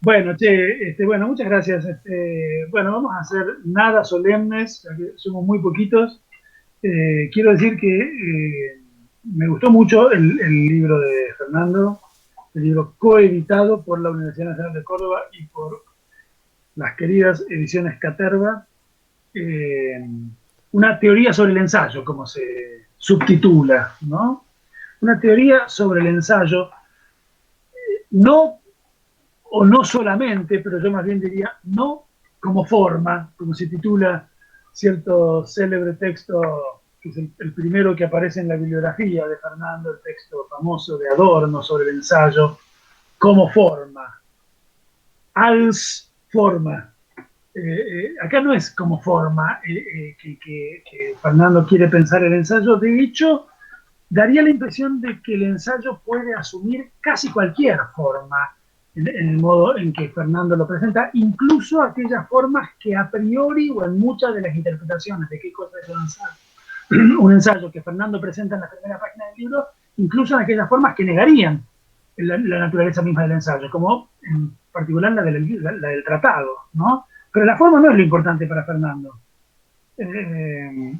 Bueno, che, bueno, muchas gracias. Bueno, vamos a hacer nada solemnes, ya que somos muy poquitos. Quiero decir que me gustó mucho el libro de Fernando, el libro coeditado por la Universidad Nacional de Córdoba y por las queridas ediciones Caterva. eh, una teoría sobre el ensayo, como se subtitula, ¿no? Una teoría sobre el ensayo, no o no solamente, pero yo más bien diría no como forma, como se titula cierto célebre texto, que es el primero que aparece en la bibliografía de Fernando, el texto famoso de Adorno sobre el ensayo, como forma, als forma. Acá no es como forma que Fernando quiere pensar el ensayo, de hecho, daría la impresión de que el ensayo puede asumir casi cualquier forma en el modo en que Fernando lo presenta, incluso aquellas formas que a priori o en muchas de las interpretaciones de qué cosa es un ensayo que Fernando presenta en la primera página del libro, incluso en aquellas formas que negarían la naturaleza misma del ensayo, como en particular la del tratado, ¿no? Pero la forma no es lo importante para Fernando. Eh,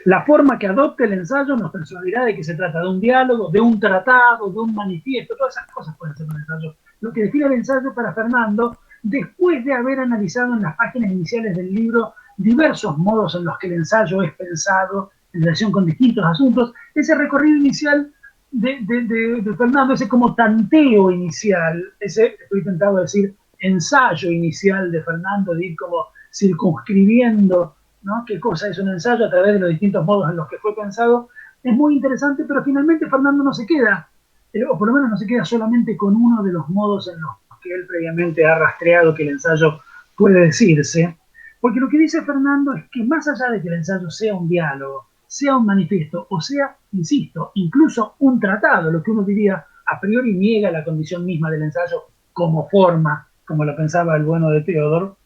la forma que adopte el ensayo nos persuadirá de que se trata de un diálogo, de un tratado, de un manifiesto, todas esas cosas pueden ser un ensayo. Lo que define el ensayo para Fernando, después de haber analizado en las páginas iniciales del libro diversos modos en los que el ensayo es pensado en relación con distintos asuntos, ese recorrido inicial de Fernando, ese como tanteo inicial, ese, estoy tentado a decir, ensayo inicial de Fernando, de ir como circunscribiendo, ¿no? Qué cosa es un ensayo a través de los distintos modos en los que fue pensado, es muy interesante, pero finalmente Fernando no se queda, o por lo menos no se queda solamente con uno de los modos en los que él previamente ha rastreado que el ensayo puede decirse, porque lo que dice Fernando es que más allá de que el ensayo sea un diálogo, sea un manifiesto, o sea, insisto, incluso un tratado, lo que uno diría a priori niega la condición misma del ensayo como forma, como lo pensaba el bueno de Teodoro,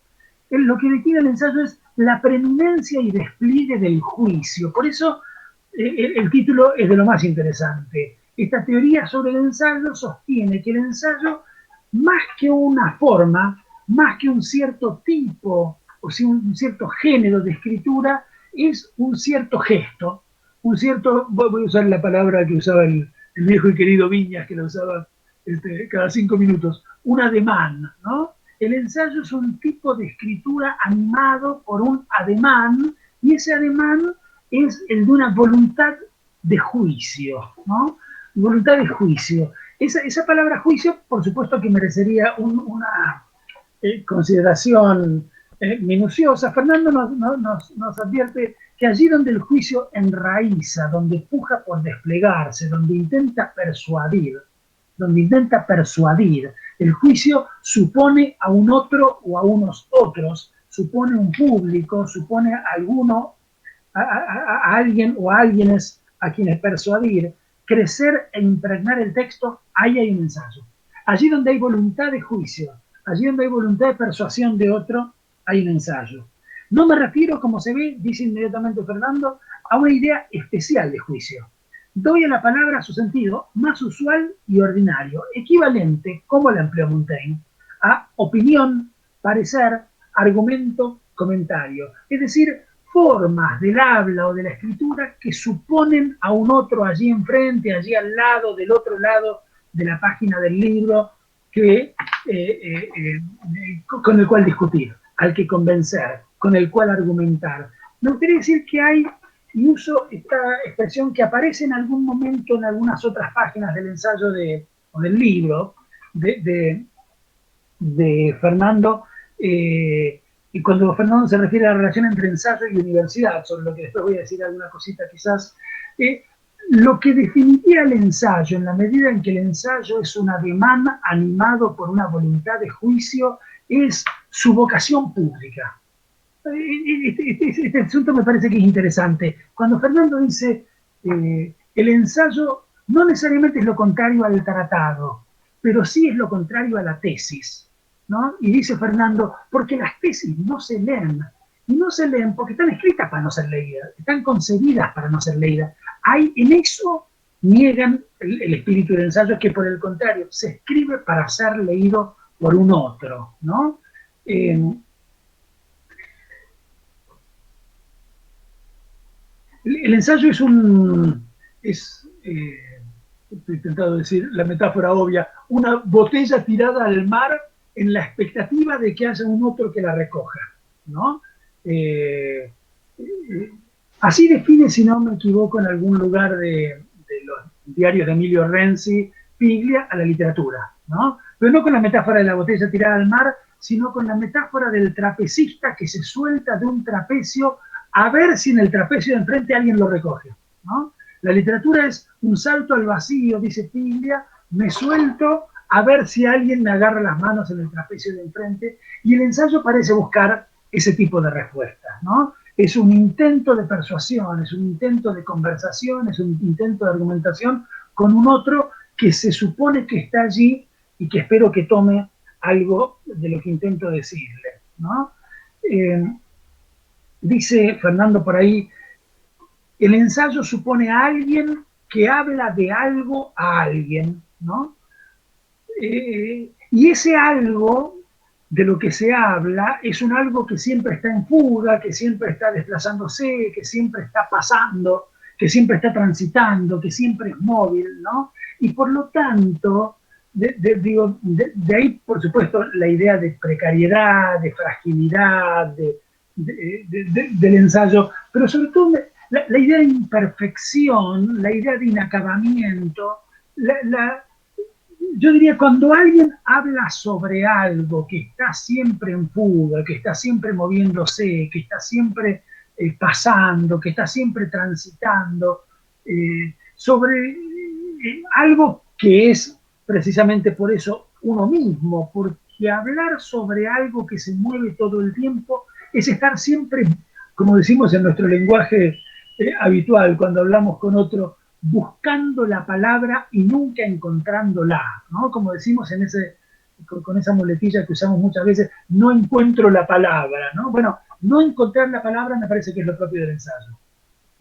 lo que define el ensayo es la preeminencia y despliegue del juicio. Por eso el título es de lo más interesante. Esta teoría sobre el ensayo sostiene que el ensayo, más que una forma, más que un cierto tipo o si un cierto género de escritura, es un cierto gesto, un cierto, voy a usar la palabra que usaba el viejo y querido Viñas, que la usaba cada 5 minutos, un ademán, ¿no? El ensayo es un tipo de escritura animado por un ademán, y ese ademán es el de una voluntad de juicio, ¿no? Voluntad de juicio. Esa palabra juicio, por supuesto que merecería una consideración minuciosa. Fernando nos advierte que allí donde el juicio enraiza, donde puja por desplegarse, donde intenta persuadir, el juicio supone a un otro o a unos otros, supone un público, supone a alguno, a alguien o a alguienes a quienes persuadir, crecer e impregnar el texto, ahí hay un ensayo. Allí donde hay voluntad de juicio, allí donde hay voluntad de persuasión de otro, hay un ensayo. No me refiero, como se ve, dice inmediatamente Fernando, a una idea especial de juicio. Doy a la palabra su sentido más usual y ordinario, equivalente, como la empleó Montaigne, a opinión, parecer, argumento, comentario. Es decir, formas del habla o de la escritura que suponen a un otro allí enfrente, allí al lado, del otro lado de la página del libro, con el cual discutir, al que convencer, con el cual argumentar. Me gustaría decir que hay, y uso esta expresión que aparece en algún momento en algunas otras páginas del ensayo o del libro de Fernando, y cuando Fernando se refiere a la relación entre ensayo y universidad, sobre lo que después voy a decir alguna cosita quizás, lo que definiría el ensayo, en la medida en que el ensayo es un ademán animado por una voluntad de juicio, es su vocación pública. Este asunto me parece que es interesante. Cuando Fernando dice el ensayo no necesariamente es lo contrario al tratado, pero sí es lo contrario a la tesis, ¿no? Y dice Fernando, porque las tesis no se leen, y no se leen porque están escritas para no ser leídas, están concebidas para no ser leídas. Hay en eso niegan el espíritu del ensayo, que por el contrario se escribe para ser leído por un otro, ¿no? El ensayo estoy intentando decir la metáfora obvia, una botella tirada al mar en la expectativa de que haya un otro que la recoja, ¿no? Eh, eh, Así define, si no me equivoco, en algún lugar de los diarios de Emilio Renzi, Piglia a la literatura, ¿no? Pero no con la metáfora de la botella tirada al mar, sino con la metáfora del trapecista que se suelta de un trapecio a ver si en el trapecio de enfrente alguien lo recoge, ¿no? La literatura es un salto al vacío, dice Piglia, me suelto a ver si alguien me agarra las manos en el trapecio de enfrente, y el ensayo parece buscar ese tipo de respuestas, ¿no? Es un intento de persuasión, es un intento de conversación, es un intento de argumentación con un otro que se supone que está allí y que espero que tome algo de lo que intento decirle, ¿no? Eh, Dice Fernando por ahí, el ensayo supone a alguien que habla de algo a alguien, ¿no? Y ese algo de lo que se habla es un algo que siempre está en fuga, que siempre está desplazándose, que siempre está pasando, que siempre está transitando, que siempre es móvil, ¿no? Y por lo tanto, de ahí, por supuesto, la idea de precariedad, de fragilidad, del ensayo, pero sobre todo la idea de imperfección, la idea de inacabamiento, la, yo diría, cuando alguien habla sobre algo que está siempre en fuga, que está siempre moviéndose, que está siempre pasando, que está siempre transitando, sobre algo que es precisamente por eso uno mismo, porque hablar sobre algo que se mueve todo el tiempo es estar siempre, como decimos en nuestro lenguaje habitual, cuando hablamos con otro, buscando la palabra y nunca encontrándola, ¿no? Como decimos con esa muletilla que usamos muchas veces, no encuentro la palabra, ¿no? Bueno, no encontrar la palabra me parece que es lo propio del ensayo.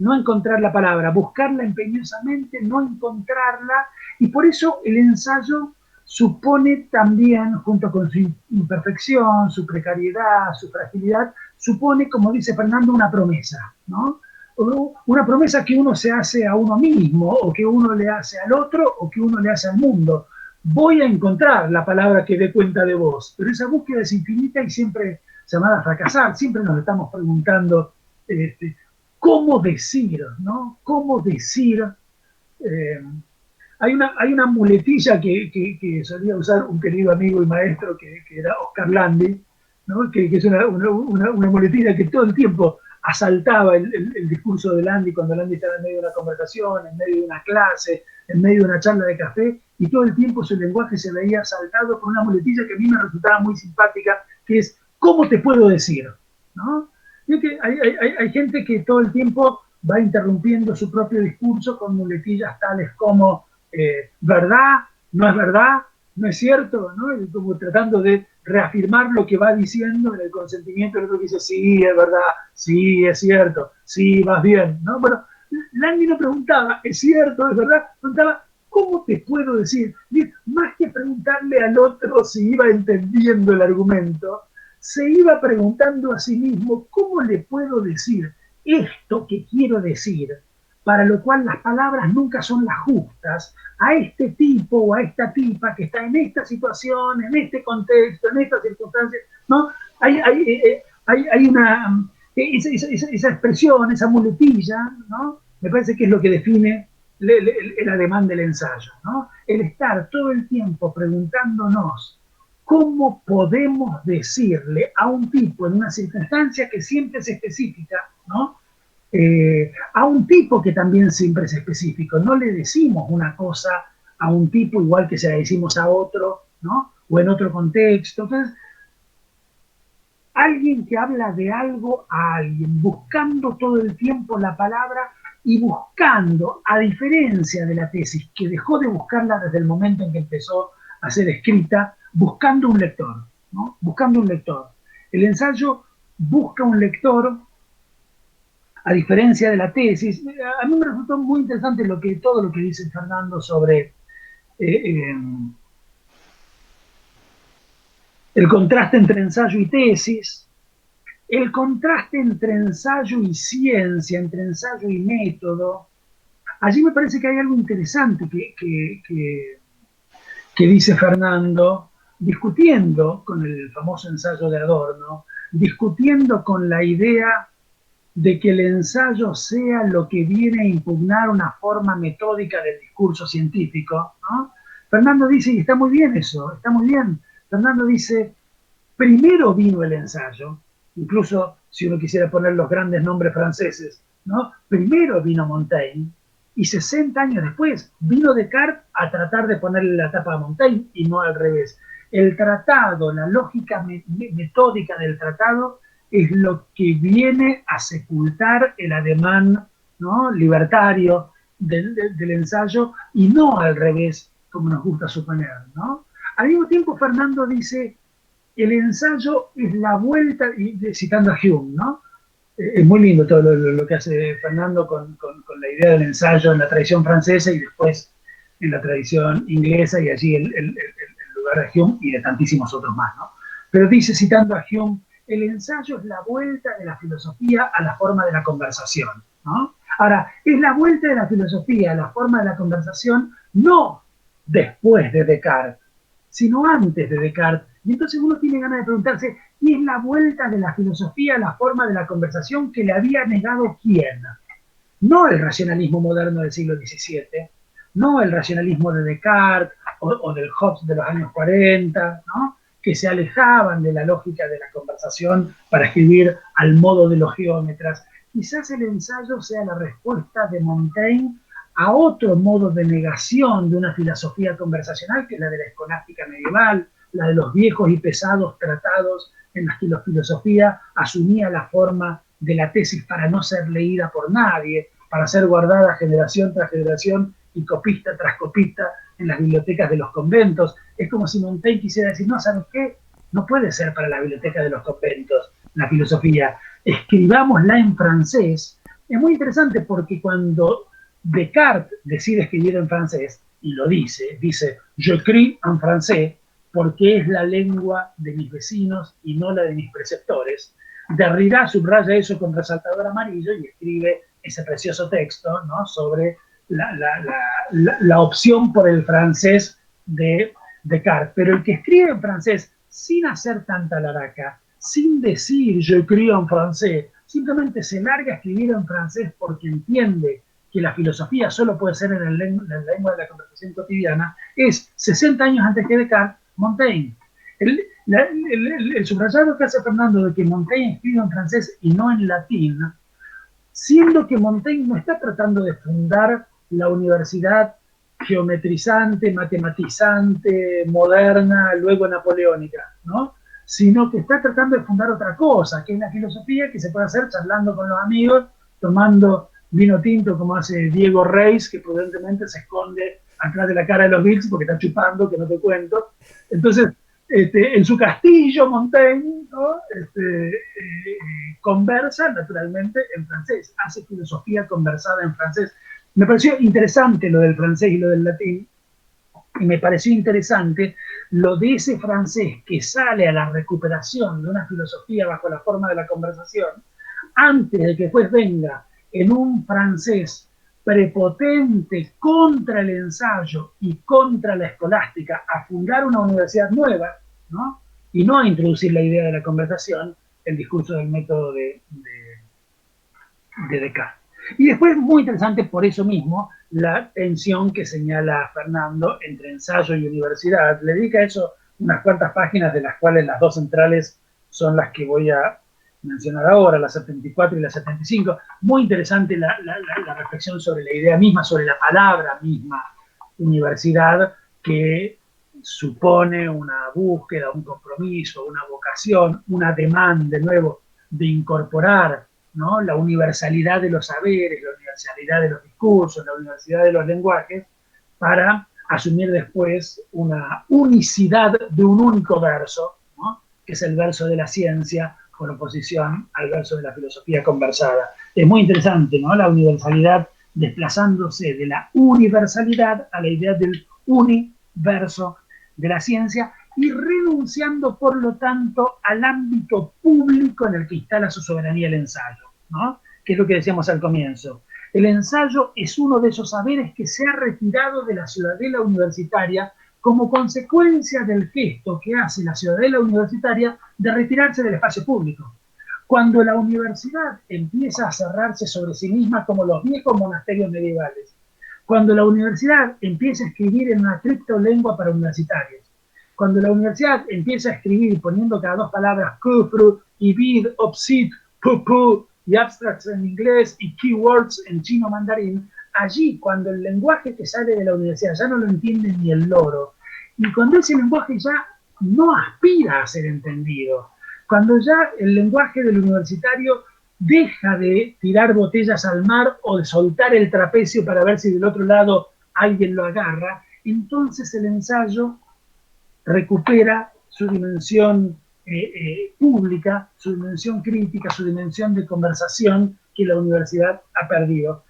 No encontrar la palabra, buscarla empeñosamente, no encontrarla, y por eso el ensayo supone también, junto con su imperfección, su precariedad, su fragilidad, supone, como dice Fernando, una promesa, ¿no? Una promesa que uno se hace a uno mismo, o que uno le hace al otro, o que uno le hace al mundo. Voy a encontrar la palabra que dé cuenta de vos, pero esa búsqueda es infinita y siempre llamada a fracasar. Siempre nos estamos preguntando cómo decir, ¿no? ¿Cómo decir? Eh, hay una muletilla que solía usar un querido amigo y maestro que era Oscar Landi, ¿no? Que es una muletilla que todo el tiempo asaltaba el discurso de Landi cuando Landi estaba en medio de una conversación, en medio de una clase, en medio de una charla de café, y todo el tiempo su lenguaje se veía asaltado por una muletilla que a mí me resultaba muy simpática, que es ¿cómo te puedo decir? ¿No? Y que hay gente que todo el tiempo va interrumpiendo su propio discurso con muletillas tales como ¿verdad? ¿No es verdad? ¿No es cierto? ¿No? Y como tratando de reafirmar lo que va diciendo en el consentimiento del otro que dice, sí, es verdad, sí, es cierto, sí, vas bien, ¿no? Bueno, Lange no preguntaba, ¿es cierto, es verdad? Preguntaba, ¿cómo te puedo decir? Y más que preguntarle al otro si iba entendiendo el argumento, se iba preguntando a sí mismo, ¿cómo le puedo decir esto que quiero decir? Para lo cual las palabras nunca son las justas a este tipo o a esta tipa que está en esta situación, en este contexto, en estas circunstancias, ¿no? Hay una, esa expresión, esa muletilla, ¿no? Me parece que es lo que define el ademán del ensayo, ¿no? El estar todo el tiempo preguntándonos cómo podemos decirle a un tipo en una circunstancia que siempre es específica, ¿no? A un tipo que también siempre es específico. No le decimos una cosa a un tipo igual que se la decimos a otro, ¿no? O en otro contexto. Entonces, alguien que habla de algo a alguien, buscando todo el tiempo la palabra y buscando, a diferencia de la tesis, que dejó de buscarla desde el momento en que empezó a ser escrita, buscando un lector, ¿no? Buscando un lector. El ensayo busca un lector a diferencia de la tesis. A mí me resultó muy interesante todo lo que dice Fernando sobre el contraste entre ensayo y tesis, el contraste entre ensayo y ciencia, entre ensayo y método. Allí me parece que hay algo interesante que dice Fernando, discutiendo con el famoso ensayo de Adorno, discutiendo con la idea de que el ensayo sea lo que viene a impugnar una forma metódica del discurso científico, ¿no? Fernando dice, y está muy bien eso, está muy bien. Fernando dice, primero vino el ensayo, incluso si uno quisiera poner los grandes nombres franceses, ¿no? Primero vino Montaigne, y 60 años después vino Descartes a tratar de ponerle la tapa a Montaigne, y no al revés. El tratado, la lógica metódica del tratado, es lo que viene a sepultar el ademán, ¿no?, libertario del ensayo, y no al revés, como nos gusta suponer, ¿no? Al mismo tiempo, Fernando dice, el ensayo es la vuelta, y citando a Hume, ¿no? Es muy lindo todo lo que hace Fernando con la idea del ensayo en la tradición francesa y después en la tradición inglesa, y allí el lugar de Hume y de tantísimos otros más, ¿no? Pero dice, citando a Hume, el ensayo es la vuelta de la filosofía a la forma de la conversación, ¿no? Ahora, es la vuelta de la filosofía a la forma de la conversación no después de Descartes, sino antes de Descartes. Y entonces uno tiene ganas de preguntarse, ¿y es la vuelta de la filosofía a la forma de la conversación que le había negado quién? No el racionalismo moderno del siglo XVII, no el racionalismo de Descartes o del Hobbes de los años 40, ¿no?, que se alejaban de la lógica de la conversación para escribir al modo de los geómetras. Quizás el ensayo sea la respuesta de Montaigne a otro modo de negación de una filosofía conversacional, que es la de la escolástica medieval, la de los viejos y pesados tratados en los que la filosofía asumía la forma de la tesis para no ser leída por nadie, para ser guardada generación tras generación y copista tras copista en las bibliotecas de los conventos. Es como si Montaigne quisiera decir, no, ¿sabes qué? No puede ser para la biblioteca de los conventos la filosofía. Escribámosla en francés. Es muy interesante porque cuando Descartes decide escribir en francés, y lo dice, j'écris en français porque es la lengua de mis vecinos y no la de mis preceptores. Derrida subraya eso con resaltador amarillo y escribe ese precioso texto, ¿no?, sobre la opción por el francés de Descartes. Pero el que escribe en francés sin hacer tanta laraca, sin decir j'écris en français, simplemente se larga a escribir en francés porque entiende que la filosofía solo puede ser en la lengua de la conversación cotidiana, es 60 años antes que Descartes, Montaigne. El subrayado que hace Fernando de que Montaigne escribe en francés y no en latín, siendo que Montaigne no está tratando de fundar la universidad geometrizante, matematizante, moderna, luego napoleónica, ¿no?, sino que está tratando de fundar otra cosa, que es la filosofía que se puede hacer charlando con los amigos, tomando vino tinto como hace Diego Reis, que prudentemente se esconde atrás de la cara de los Beatles porque está chupando, que no te cuento. Entonces, en su castillo, Montaigne, ¿no?, conversa naturalmente en francés, hace filosofía conversada en francés. Me pareció interesante lo del francés y lo del latín, y me pareció interesante lo de ese francés que sale a la recuperación de una filosofía bajo la forma de la conversación, antes de que después venga en un francés prepotente contra el ensayo y contra la escolástica a fundar una universidad nueva, ¿no?, y no a introducir la idea de la conversación, el discurso del método de Descartes. Y después, muy interesante por eso mismo, la tensión que señala Fernando entre ensayo y universidad. Le dedica a eso unas cuantas páginas, de las cuales las dos centrales son las que voy a mencionar ahora, la 74 y la 75. Muy interesante la reflexión sobre la idea misma, sobre la palabra misma, universidad, que supone una búsqueda, un compromiso, una vocación, una demanda, de nuevo, de incorporar, ¿no?, la universalidad de los saberes, la universalidad de los discursos, la universalidad de los lenguajes, para asumir después una unicidad de un único verso, ¿no?, que es el verso de la ciencia, con oposición al verso de la filosofía conversada. Es muy interesante, ¿no?, la universalidad desplazándose de la universalidad a la idea del universo de la ciencia, y renunciando, por lo tanto, al ámbito público en el que instala su soberanía el ensayo, ¿no? Que es lo que decíamos al comienzo. El ensayo es uno de esos saberes que se ha retirado de la ciudadela universitaria como consecuencia del gesto que hace la ciudadela universitaria de retirarse del espacio público. Cuando la universidad empieza a cerrarse sobre sí misma como los viejos monasterios medievales, cuando la universidad empieza a escribir en una criptolengua para universitarios, cuando la universidad empieza a escribir poniendo cada dos palabras kufru, ibid, obsit, pupu y abstracts en inglés y keywords en chino mandarín, allí cuando el lenguaje que sale de la universidad ya no lo entiende ni el loro, y cuando ese lenguaje ya no aspira a ser entendido, cuando ya el lenguaje del universitario deja de tirar botellas al mar o de soltar el trapecio para ver si del otro lado alguien lo agarra, entonces el ensayo recupera su dimensión pública, su dimensión crítica, su dimensión de conversación que la universidad ha perdido.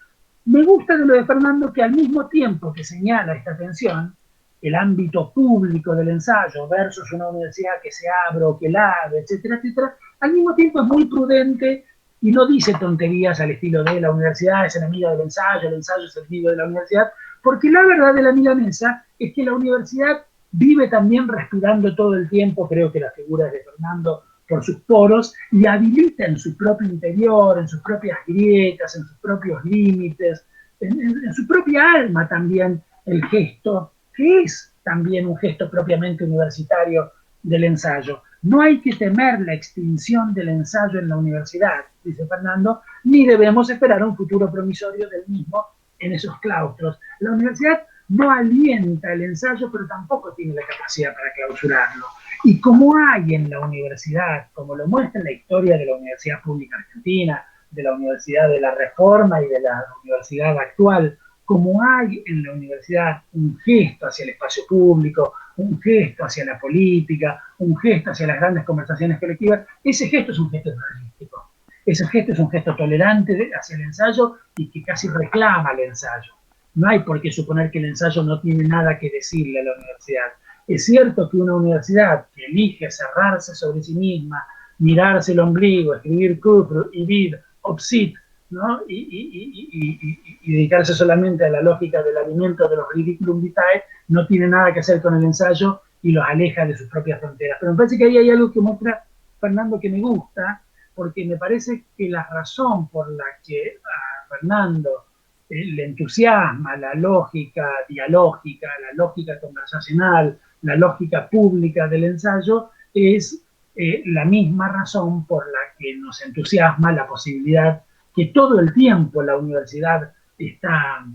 Me gusta de lo de Fernando que al mismo tiempo que señala esta tensión, el ámbito público del ensayo versus una universidad que se abre o que lave, etcétera, etcétera, al mismo tiempo es muy prudente y no dice tonterías al estilo de la universidad es enemiga del ensayo es el enemigo de la universidad, porque la verdad de la milanesa es que la universidad vive también respirando todo el tiempo, creo que la figura es de Fernando, por sus poros, y habilita en su propio interior, en sus propias grietas, en sus propios límites, en su propia alma también, el gesto, que es también un gesto propiamente universitario del ensayo. No hay que temer la extinción del ensayo en la universidad, dice Fernando, ni debemos esperar un futuro promisorio del mismo en esos claustros. La universidad no alienta el ensayo, pero tampoco tiene la capacidad para clausurarlo. Y como hay en la universidad, como lo muestra la historia de la Universidad Pública Argentina, de la Universidad de la Reforma y de la universidad actual, como hay en la universidad un gesto hacia el espacio público, un gesto hacia la política, un gesto hacia las grandes conversaciones colectivas, ese gesto es un gesto realístico. Ese gesto es un gesto tolerante hacia el ensayo y que casi reclama el ensayo. No hay por qué suponer que el ensayo no tiene nada que decirle a la universidad. Es cierto que una universidad que elige cerrarse sobre sí misma, mirarse el ombligo, escribir kufru, ibid, obsit, ¿no? y dedicarse solamente a la lógica del alimento de los ridiculum vitae, no tiene nada que hacer con el ensayo y los aleja de sus propias fronteras. Pero me parece que ahí hay algo que muestra Fernando que me gusta, porque me parece que la razón por la que a Fernando le entusiasma la lógica dialógica, la lógica conversacional, la lógica pública del ensayo, es la misma razón por la que nos entusiasma la posibilidad que todo el tiempo la universidad está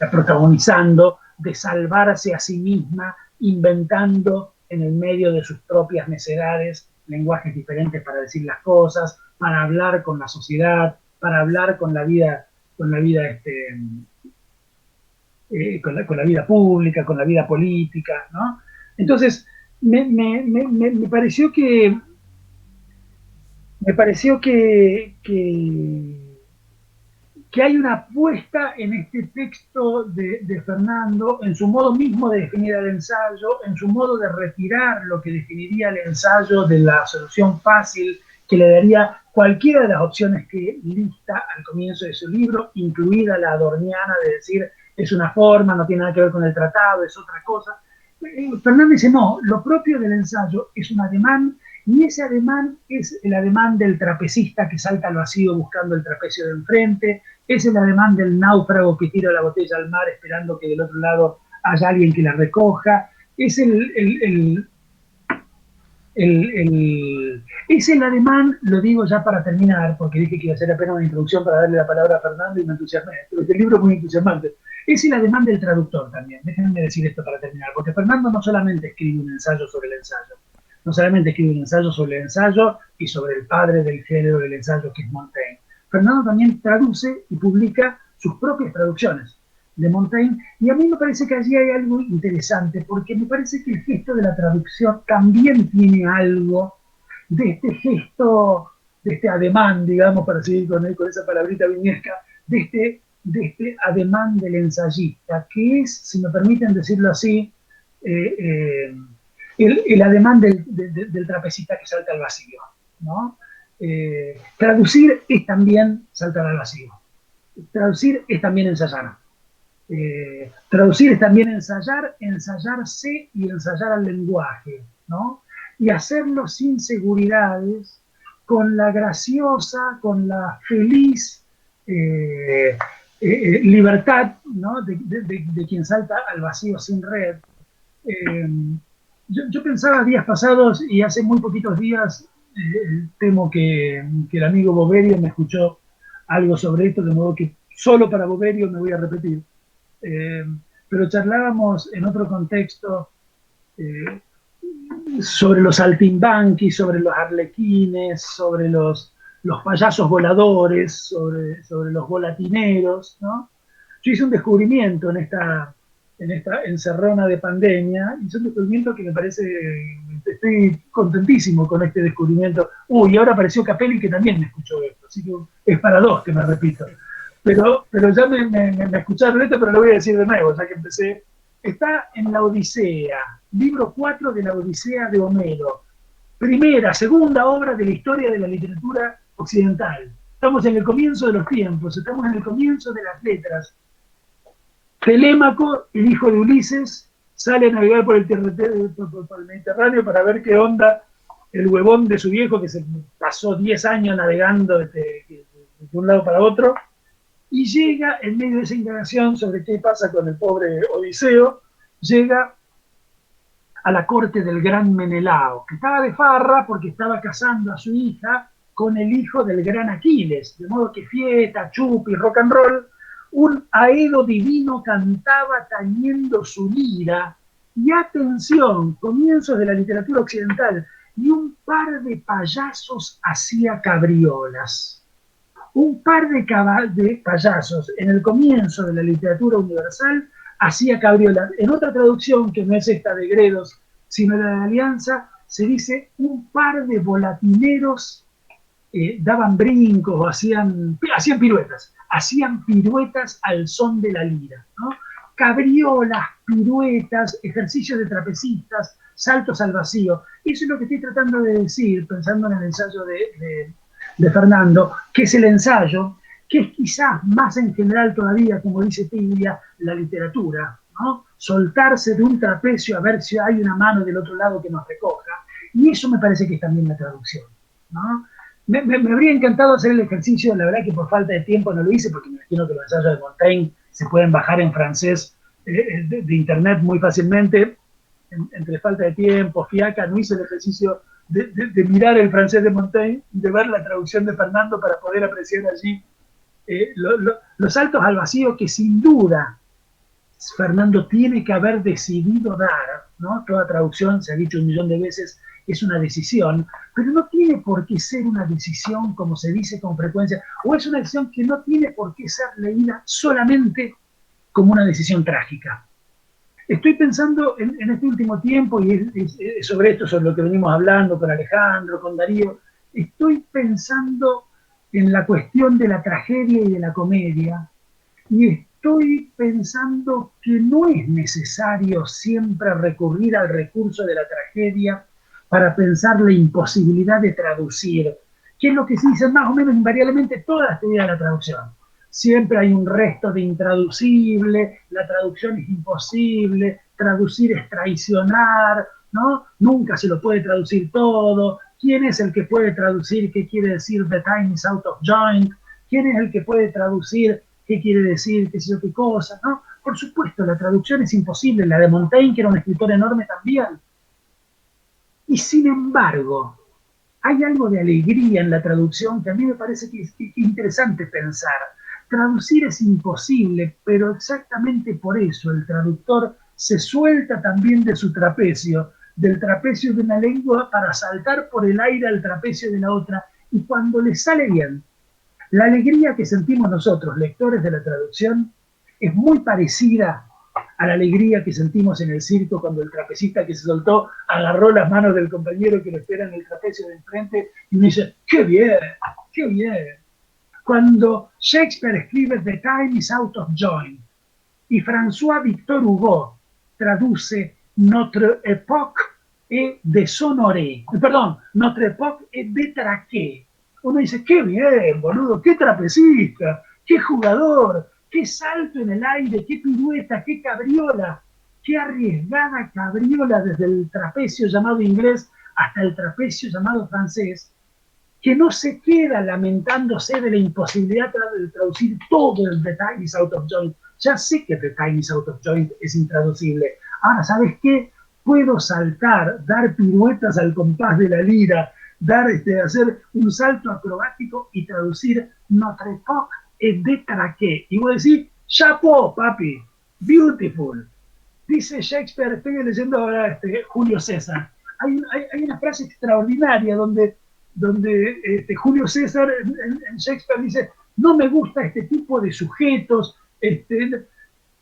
protagonizando de salvarse a sí misma, inventando en el medio de sus propias necedades lenguajes diferentes para decir las cosas, para hablar con la sociedad, para hablar con la vida con la vida pública, con la vida política, ¿no? Entonces, me pareció que hay una apuesta en este texto de Fernando, en su modo mismo de definir el ensayo, en su modo de retirar lo que definiría el ensayo de la solución fácil que le daría cualquiera de las opciones que lista al comienzo de su libro, incluida la adorniana de decir es una forma, no tiene nada que ver con el tratado, es otra cosa. Fernando dice, no, lo propio del ensayo es un ademán, y ese ademán es el ademán del trapecista que salta al vacío buscando el trapecio de enfrente, es el ademán del náufrago que tira la botella al mar esperando que del otro lado haya alguien que la recoja, es es el ademán, lo digo ya para terminar, porque dije que iba a ser apenas una introducción para darle la palabra a Fernando y me entusiasmé, pero el libro es muy entusiasmante. Es el ademán del traductor también, déjenme decir esto para terminar, porque Fernando no solamente escribe un ensayo sobre el ensayo, no solamente escribe un ensayo sobre el ensayo y sobre el padre del género del ensayo, que es Montaigne. Fernando también traduce y publica sus propias traducciones de Montaigne, y a mí me parece que allí hay algo interesante, porque me parece que el gesto de la traducción también tiene algo de este gesto, de este ademán, digamos, para seguir con esa palabrita viñesca, de de este ademán del ensayista, que es, si me permiten decirlo así, eh, eh, el ademán del trapecista que salta al vacío, ¿no? Traducir es también saltar al vacío. Traducir es también ensayar. Traducir es también ensayar, ensayarse y ensayar al lenguaje, ¿no? Y hacerlo sin seguridades, con la graciosa, con la feliz libertad, ¿no? de quien salta al vacío sin red. Eh, yo pensaba días pasados y hace muy poquitos días, temo que el amigo Boverio me escuchó algo sobre esto, de modo que solo para Boverio me voy a repetir. Eh, pero charlábamos en otro contexto eh, sobre los saltimbanquis, sobre los arlequines, sobre los payasos voladores, sobre los volatineros, ¿no? Yo hice un descubrimiento en esta encerrona de pandemia, hice un descubrimiento que me parece, estoy contentísimo con este descubrimiento. Uy, ahora apareció Capelli que también me escuchó esto, así que es para dos que me repito. Pero ya me escucharon esto, pero lo voy a decir de nuevo, ya que empecé. Está en la Odisea, libro 4 de la Odisea de Homero. Primera, segunda obra de la historia de la literatura occidental. Estamos en el comienzo de los tiempos, estamos en el comienzo de las letras. Telémaco, el hijo de Ulises, sale a navegar por el Mediterráneo para ver qué onda el huevón de su viejo, que se pasó 10 años navegando de un lado para otro, y llega, en medio de esa indagación sobre qué pasa con el pobre Odiseo, llega a la corte del gran Menelao, que estaba de farra porque estaba casando a su hija con el hijo del gran Aquiles, de modo que fiesta, chupi, rock and roll, un Aedo divino cantaba tañendo su lira, y atención, comienzos de la literatura occidental, y un par de payasos hacía cabriolas. Un par de payasos en el comienzo de la literatura universal hacía cabriolas. En otra traducción, que no es esta de Gredos, sino la de Alianza, se dice un par de volatineros daban brincos, hacían piruetas al son de la lira, ¿no? Cabriolas, piruetas, ejercicios de trapecistas, saltos al vacío. Eso es lo que estoy tratando de decir, pensando en el ensayo de Fernando, que es el ensayo, que es quizás más en general todavía, como dice Tibia, la literatura, ¿no? Soltarse de un trapecio a ver si hay una mano del otro lado que nos recoja, y eso me parece que es también la traducción, ¿no? Me habría encantado hacer el ejercicio, la verdad que por falta de tiempo no lo hice, porque me imagino que los ensayos de Montaigne se pueden bajar en francés de internet muy fácilmente. Entre falta de tiempo, fiaca, no hice el ejercicio de mirar el francés de Montaigne, de ver la traducción de Fernando para poder apreciar allí los saltos al vacío que sin duda Fernando tiene que haber decidido dar, ¿no? Toda traducción, se ha dicho 1.000.000 de veces, es una decisión, pero no tiene por qué ser una decisión como se dice con frecuencia, o es una decisión que no tiene por qué ser leída solamente como una decisión trágica. Estoy pensando en este último tiempo, y es sobre esto, sobre lo que venimos hablando con Alejandro, con Darío, estoy pensando en la cuestión de la tragedia y de la comedia, y estoy pensando que no es necesario siempre recurrir al recurso de la tragedia para pensar la imposibilidad de traducir, que es lo que se dice más o menos invariablemente todas las teorías de la traducción. Siempre hay un resto de intraducible, la traducción es imposible, traducir es traicionar, ¿no? Nunca se lo puede traducir todo. ¿Quién es el que puede traducir qué quiere decir the time is out of joint? ¿Quién es el que puede traducir qué quiere decir qué sé yo qué cosa? ¿No? Por supuesto, la traducción es imposible. La de Montaigne, que era un escritor enorme también. Y sin embargo, hay algo de alegría en la traducción que a mí me parece que es interesante pensar. Traducir es imposible, pero exactamente por eso el traductor se suelta también de su trapecio, del trapecio de una lengua para saltar por el aire al trapecio de la otra, y cuando le sale bien, la alegría que sentimos nosotros, lectores de la traducción, es muy parecida a la alegría que sentimos en el circo cuando el trapecista que se soltó agarró las manos del compañero que lo espera en el trapecio de enfrente y me dice, ¡qué bien! ¡Qué bien! Cuando Shakespeare escribe The time is out of joint y François Victor Hugo traduce Notre époque est déshonorée, perdón, Notre époque est détraquée, uno dice, qué bien, boludo, qué trapecista, qué jugador, qué salto en el aire, qué pirueta, qué cabriola, qué arriesgada cabriola desde el trapecio llamado inglés hasta el trapecio llamado francés, que no se queda lamentándose de la imposibilidad de traducir todo el The Time is Out of Joint. Ya sé que The Time is Out of Joint es intraducible. Ahora, ¿sabes qué? Puedo saltar, dar piruetas al compás de la lira, hacer un salto acrobático y traducir Notre époque est détraquée. Y voy a decir, chapeau, papi, beautiful. Dice Shakespeare, estoy leyendo ahora Julio César. Hay una frase extraordinaria donde Julio César en Shakespeare dice, no me gusta este tipo de sujetos.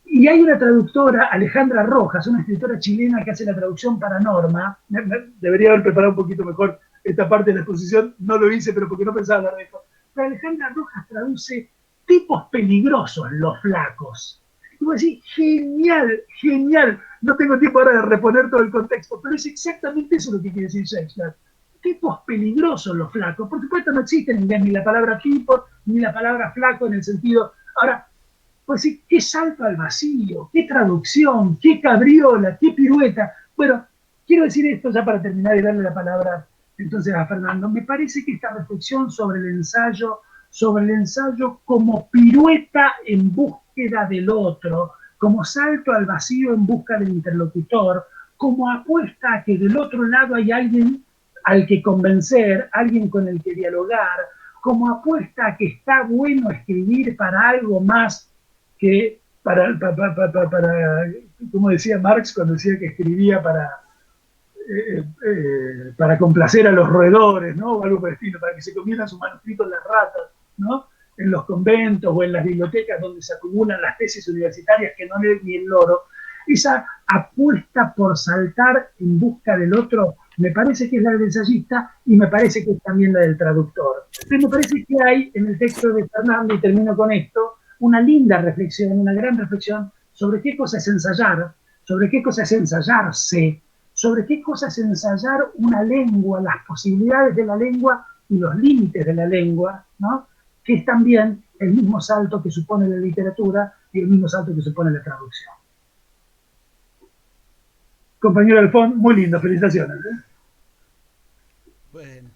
Y hay una traductora, Alejandra Rojas, una escritora chilena que hace la traducción para Norma. Debería haber preparado un poquito mejor esta parte de la exposición, no lo hice, pero porque no pensaba hablar de esto. Pero Alejandra Rojas traduce tipos peligrosos, los flacos. Y vos decís, genial, genial. No tengo tiempo ahora de reponer todo el contexto, pero es exactamente eso lo que quiere decir Shakespeare. Tipos peligrosos los flacos. Por supuesto no existen ni la palabra tipo, ni la palabra flaco en el sentido... Ahora, pues sí, qué salto al vacío, qué traducción, qué cabriola, qué pirueta. Bueno, quiero decir esto ya para terminar y darle la palabra entonces a Fernando. Me parece que esta reflexión sobre el ensayo como pirueta en búsqueda del otro, como salto al vacío en busca del interlocutor, como apuesta a que del otro lado hay alguien al que convencer, alguien con el que dialogar, como apuesta a que está bueno escribir para algo más que para como decía Marx cuando decía que escribía para complacer a los roedores, ¿no? O algo por el estilo, para que se comieran sus manuscritos las ratas, ¿no? En los conventos o en las bibliotecas donde se acumulan las tesis universitarias que no lee ni el loro. Esa apuesta por saltar en busca del otro me parece que es la del ensayista y me parece que es también la del traductor. Entonces me parece que hay en el texto de Fernando, y termino con esto, una linda reflexión, una gran reflexión sobre qué cosa es ensayar, sobre qué cosa es ensayarse, sobre qué cosa es ensayar una lengua, las posibilidades de la lengua y los límites de la lengua, ¿no? Que es también el mismo salto que supone la literatura y el mismo salto que supone la traducción. Compañero Alfón, muy lindo, felicitaciones. Bueno.